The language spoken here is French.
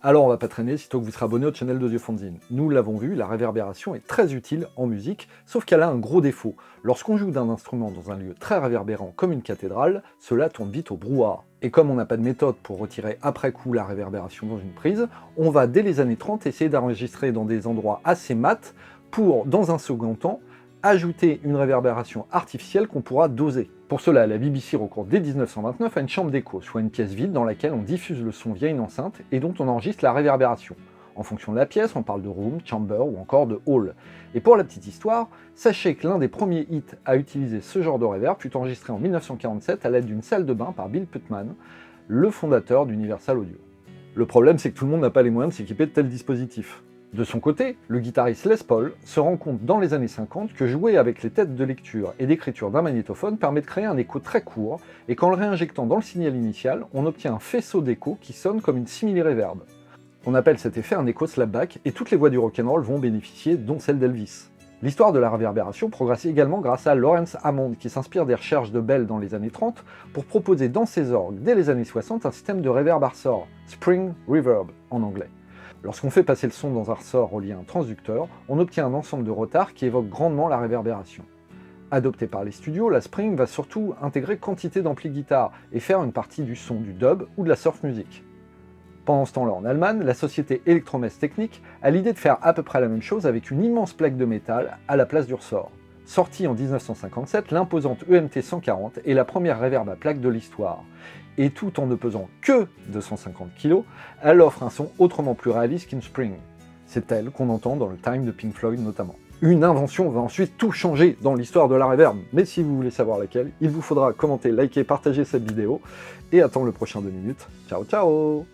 Alors on va pas traîner, sitôt que vous serez abonné au channel d'Audiofanzine. Nous l'avons vu, la réverbération est très utile en musique, sauf qu'elle a un gros défaut. Lorsqu'on joue d'un instrument dans un lieu très réverbérant comme une cathédrale, cela tourne vite au brouhaha. Et comme on n'a pas de méthode pour retirer après coup la réverbération dans une prise, on va dès les années 30 essayer d'enregistrer dans des endroits assez mat pour, dans un second temps, ajouter une réverbération artificielle qu'on pourra doser. Pour cela, la BBC recourt dès 1929 à une chambre d'écho, soit une pièce vide dans laquelle on diffuse le son via une enceinte et dont on enregistre la réverbération. En fonction de la pièce, on parle de room, chamber ou encore de hall. Et pour la petite histoire, sachez que l'un des premiers hits à utiliser ce genre de reverb fut enregistré en 1947 à l'aide d'une salle de bain par Bill Putman, le fondateur d'Universal Audio. Le problème, c'est que tout le monde n'a pas les moyens de s'équiper de tels dispositifs. De son côté, le guitariste Les Paul se rend compte dans les années 50 que jouer avec les têtes de lecture et d'écriture d'un magnétophone permet de créer un écho très court, et qu'en le réinjectant dans le signal initial, on obtient un faisceau d'écho qui sonne comme une simili-reverb. On appelle cet effet un écho slapback, et toutes les voix du rock'n'roll vont bénéficier, dont celle d'Elvis. L'histoire de la réverbération progresse également grâce à Lawrence Hammond, qui s'inspire des recherches de Bell dans les années 30 pour proposer dans ses orgues, dès les années 60, un système de reverb à ressort, Spring Reverb en anglais. Lorsqu'on fait passer le son dans un ressort relié à un transducteur, on obtient un ensemble de retards qui évoque grandement la réverbération. Adoptée par les studios, la Spring va surtout intégrer quantité d'ampli guitare et faire une partie du son du dub ou de la surf music. Pendant ce temps-là, en Allemagne, la société Electromess Technik a l'idée de faire à peu près la même chose avec une immense plaque de métal à la place du ressort. Sortie en 1957, l'imposante EMT 140 est la première reverb à plaque de l'histoire. Et tout en ne pesant que 250 kg, elle offre un son autrement plus réaliste qu'une Spring. C'est elle qu'on entend dans le Time de Pink Floyd notamment. Une invention va ensuite tout changer dans l'histoire de la reverb, mais si vous voulez savoir laquelle, il vous faudra commenter, liker, partager cette vidéo, et attendre le prochain 2 minutes. Ciao ciao!